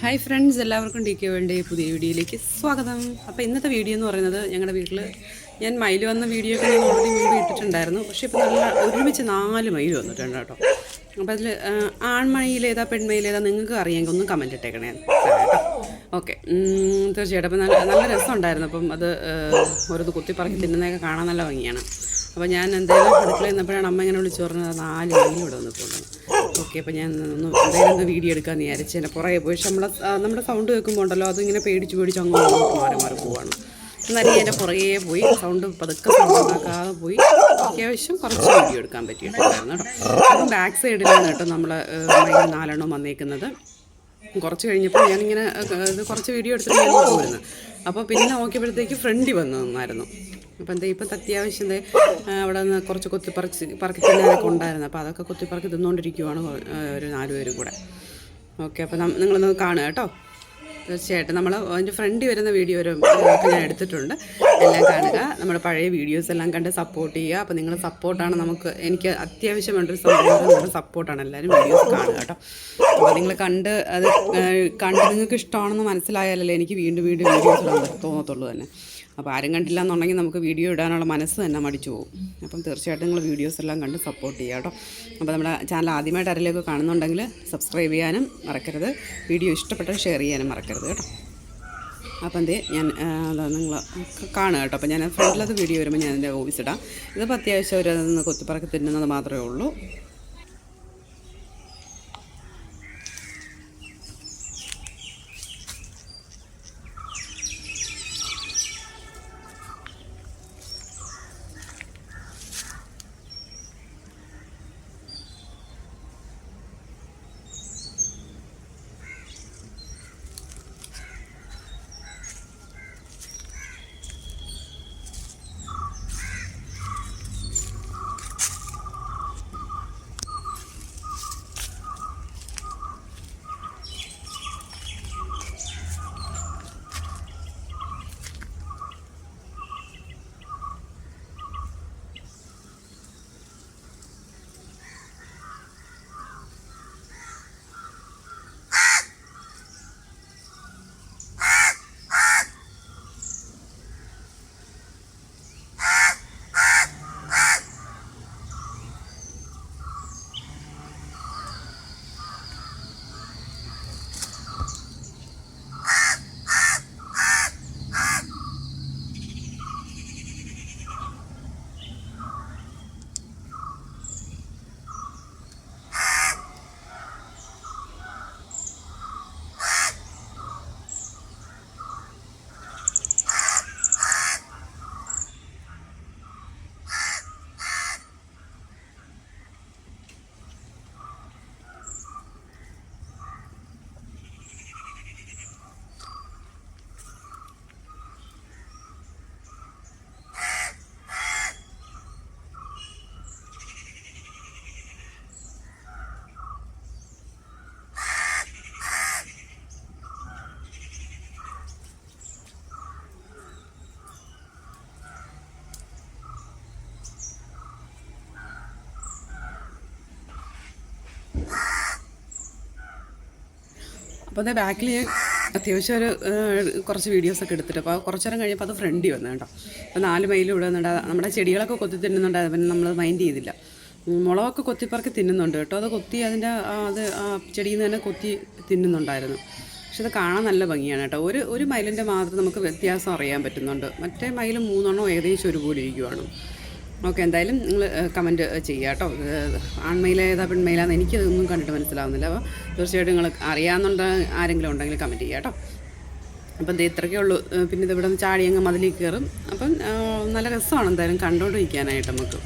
Hi friends, എല്ലാവർക്കും D K world പുതിയ വീഡിയോയിലേക്ക് സ്വാഗതം. അപ്പോൾ ഇന്നത്തെ വീഡിയോ എന്ന് പറയുന്നത് ഞങ്ങളുടെ വീട്ടിൽ ഞാൻ മയിൽ വന്ന വീഡിയോ ഒക്കെ ഞാൻ ഓൾറെഡി മുമ്പ് ഇട്ടിട്ടുണ്ടായിരുന്നു. പക്ഷേ ഇപ്പോൾ നല്ല ഒരുമിച്ച് 4 മയിൽ വന്നിട്ടുണ്ട് കേട്ടോ. അപ്പോൾ അതിൽ ആൺമയിലേതാ പെൺമയിലേതാ നിങ്ങൾക്ക് അറിയാമെങ്കിൽ ഒന്ന് കമൻറ്റ് ഇട്ടേക്കണേ കേട്ടോ. ഓക്കെ, തീർച്ചയായിട്ടും. അപ്പോൾ നല്ല രസമുണ്ടായിരുന്നു. അപ്പം അത് ഓരോന്ന് കുത്തിപ്പറക്കി തിന്നുന്നതൊക്കെ കാണാൻ നല്ല ഭംഗിയാണ്. അപ്പോൾ ഞാൻ എന്തായാലും അടുക്കളയിൽ നിന്നപ്പോഴാണ് അമ്മ ഇങ്ങനെ വിളിച്ചു പറഞ്ഞത് 4 മയിൽ ഇവിടെ വന്നിട്ടുള്ളത്. ഓക്കെ, അപ്പോൾ ഞാൻ എന്തായാലും വീഡിയോ എടുക്കാമെന്ന് വിചാരിച്ച് എൻ്റെ പുറകെ പോയി. പക്ഷെ നമ്മുടെ സൗണ്ട് കേൾക്കുമ്പോൾ ഉണ്ടല്ലോ അതിങ്ങനെ പേടിച്ച് അങ്ങോട്ട് മാറി പോവാണ്. എന്നാലും എൻ്റെ പുറകെ പോയി സൗണ്ട് പതുക്കെ സൗണ്ട് ഉണ്ടാക്കാതെ പോയി അത്യാവശ്യം കുറച്ച് വീഡിയോ എടുക്കാൻ പറ്റിയിട്ടുണ്ടായിരുന്നു കേട്ടോ. അപ്പം ബാക്ക് സൈഡിലാണ് കേട്ടോ നമ്മൾ 4 വന്നേക്കുന്നത്. കുറച്ച് കഴിഞ്ഞപ്പോൾ ഞാനിങ്ങനെ ഇത് കുറച്ച് വീഡിയോ എടുത്തിട്ട് ഞാൻ പോരുന്നത്. അപ്പോൾ പിന്നെ നോക്കിയപ്പോഴത്തേക്ക് ഫ്രണ്ടി വന്നായിരുന്നു. അപ്പോൾ ഇപ്പം അത്യാവശ്യം അവിടെ നിന്ന് കുറച്ച് പറക്കി തിന്നാനൊക്കെ ഉണ്ടായിരുന്നു. അപ്പോൾ അതൊക്കെ കൊത്തിപ്പറക്കി തിന്നുകൊണ്ടിരിക്കുവാണ് ഒരു 4 പേരും കൂടെ. ഓക്കെ, അപ്പോൾ നിങ്ങളൊന്ന് കാണുക കേട്ടോ. തീർച്ചയായിട്ടും നമ്മൾ അതിൻ്റെ ഫ്രണ്ട് വരുന്ന വീഡിയോ ഒക്കെ ഞാൻ എടുത്തിട്ടുണ്ട്. എല്ലാം കാണുക, നമ്മുടെ പഴയ വീഡിയോസ് എല്ലാം കണ്ട് സപ്പോർട്ട് ചെയ്യുക. അപ്പോൾ നിങ്ങളുടെ സപ്പോർട്ടാണ് എനിക്ക് അത്യാവശ്യം വേണ്ടൊരു സംഭവം. നിങ്ങളുടെ സപ്പോർട്ടാണ്. എല്ലാവരും വീഡിയോസ് കാണുക കേട്ടോ. അപ്പോൾ നിങ്ങൾ കണ്ട് നിങ്ങൾക്ക് ഇഷ്ടമാണെന്ന് മനസ്സിലായാലല്ലേ എനിക്ക് വീണ്ടും വീഡിയോസ് ഇടാൻ തോന്നത്തുള്ളൂ തന്നെ. അപ്പോൾ ആരും കണ്ടില്ല എന്നുണ്ടെങ്കിൽ നമുക്ക് വീഡിയോ ഇടാനുള്ള മനസ്സ് തന്നെ മടിച്ചു പോകും. അപ്പം തീർച്ചയായിട്ടും നിങ്ങൾ വീഡിയോസ് എല്ലാം കണ്ട് സപ്പോർട്ട് ചെയ്യുക കേട്ടോ. അപ്പോൾ നമ്മുടെ ചാനൽ ആദ്യമായിട്ട് ആരെങ്കിലുമൊക്കെ കാണുന്നുണ്ടെങ്കിൽ സബ്സ്ക്രൈബ് ചെയ്യാനും മറക്കരുത്. വീഡിയോ ഇഷ്ടപ്പെട്ടാൽ ഷെയർ ചെയ്യാനും മറക്കരുത് കേട്ടോ. അപ്പം ഞാൻ നിങ്ങൾ കാണുക കേട്ടോ. അപ്പോൾ ഞാൻ ഫ്രണ്ടിലത്തെ വീഡിയോ വരുമ്പോൾ ഞാൻ എൻ്റെ വോയിസ് ഇടാം. ഇതിപ്പോൾ അത്യാവശ്യം ഒരു കൊത്തിപ്പറക്കി തിന്നുന്നത് മാത്രമേ ഉള്ളൂ. അപ്പോൾ അത് ബാക്കിൽ ഞാൻ അത്യാവശ്യം കുറച്ച് വീഡിയോസൊക്കെ എടുത്തിട്ട് അപ്പോൾ കുറച്ച് നേരം കഴിഞ്ഞപ്പോൾ അത് ഫ്രണ്ടി വന്നു കേട്ടോ. അപ്പോൾ 4 മയിൽ ഇവിടെ വന്നിട്ട് നമ്മുടെ ചെടികളൊക്കെ കൊത്തി തിന്നുന്നുണ്ട്. പിന്നെ നമ്മൾ മൈൻഡ് ചെയ്തില്ല. മുളകൊക്കെ കൊത്തിപ്പറക്കി തിന്നുന്നുണ്ട് കേട്ടോ. അത് കൊത്തി അതിൻ്റെ ചെടിയിൽ നിന്ന് തന്നെ കൊത്തി തിന്നുന്നുണ്ടായിരുന്നു. പക്ഷെ അത് കാണാൻ നല്ല ഭംഗിയാണ് കേട്ടോ. ഒരു മയിലിൻ്റെ മാത്രം നമുക്ക് വ്യത്യാസം അറിയാൻ പറ്റുന്നുണ്ട്. മറ്റേ മയിൽ 3 ഏകദേശം ഒരുപോലെ ഇരിക്കുവാണ്. ഓക്കെ, എന്തായാലും നിങ്ങൾ കമൻറ്റ് ചെയ്യുക കേട്ടോ. ആൺമയിലേതാ പെൺമയിലാന്ന് എനിക്കതൊന്നും കണ്ടിട്ട് മനസ്സിലാവുന്നില്ല. അപ്പോൾ തീർച്ചയായിട്ടും നിങ്ങൾ അറിയാവുന്നുണ്ട് ആരെങ്കിലും ഉണ്ടെങ്കിൽ കമൻറ്റ് ചെയ്യുക കേട്ടോ. അപ്പം ഇത്രയൊക്കെ ഉള്ളൂ. പിന്നെ ഇതിവിടെ നിന്ന് ചാടി അങ്ങ് മതിലിൽ കയറും. അപ്പം നല്ല രസമാണ് എന്തായാലും കണ്ടുകൊണ്ടിരിക്കാനായിട്ട് നമുക്ക്.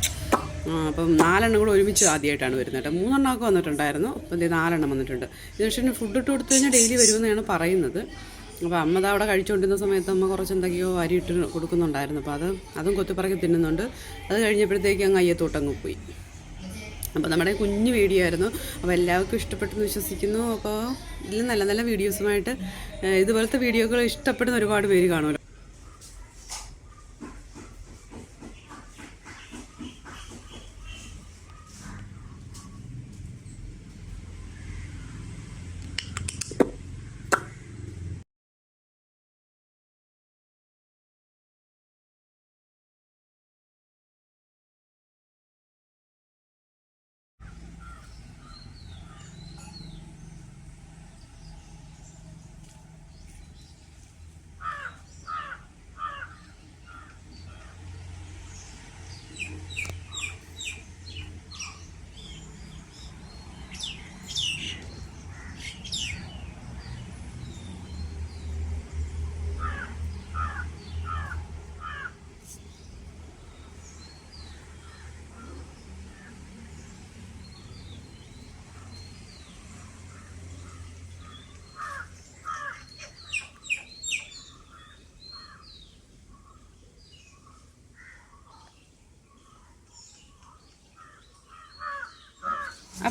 അപ്പം 4 കൂടെ ഒരുമിച്ച് ആദ്യമായിട്ടാണ് വരുന്നത് കേട്ടോ. 3 വന്നിട്ടുണ്ടായിരുന്നു. അപ്പം 4 വന്നിട്ടുണ്ട്. ഇത് പക്ഷേ ഫുഡ് ഇട്ട് കൊടുത്തു കഴിഞ്ഞാൽ ഡെയിലി വരുമെന്നാണ് പറയുന്നത്. അപ്പോൾ അമ്മ അവിടെ കഴിച്ചുകൊണ്ടിരുന്ന സമയത്ത് അമ്മ കുറച്ച് എന്തൊക്കെയോ അരി ഇട്ട് കൊടുക്കുന്നുണ്ടായിരുന്നു. അപ്പോൾ അതും കൊത്തിപ്പറക്കി തിന്നുന്നുണ്ട്. അത് കഴിഞ്ഞപ്പോഴത്തേക്ക് അങ്ങ് അയ്യത്തോട്ടങ്ങ് പോയി. അപ്പോൾ നമ്മുടെ കുഞ്ഞു വീഡിയോ ആയിരുന്നു. അപ്പോൾ എല്ലാവർക്കും ഇഷ്ടപ്പെട്ടെന്ന് വിശ്വസിക്കുന്നു. അപ്പോൾ ഇതിൽ നല്ല നല്ല വീഡിയോസുമായിട്ട് ഇതുപോലത്തെ വീഡിയോകൾ ഇഷ്ടപ്പെടുന്ന ഒരുപാട് പേര് കാണുമല്ലോ.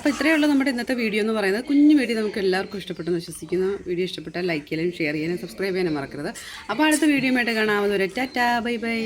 അപ്പോൾ ഇത്രയേ ഉള്ളൂ നമ്മുടെ ഇന്നത്തെ വീഡിയോ എന്ന് പറയുന്നത്. കുഞ്ഞു വീഡിയോ നമുക്ക് എല്ലാവർക്കും ഇഷ്ടപ്പെട്ടെന്ന് വിശ്വസിക്കുന്നു. വീഡിയോ ഇഷ്ടപ്പെട്ടാൽ ലൈക്ക് ചെയ്യാനും ഷെയർ ചെയ്യാനും സബ്സ്ക്രൈബ് ചെയ്യാനും മറക്കരുത്. അപ്പോൾ അടുത്ത വീഡിയോ ആയിട്ട് കാണാവുന്നവരെ ടാറ്റാ ബൈ ബൈ.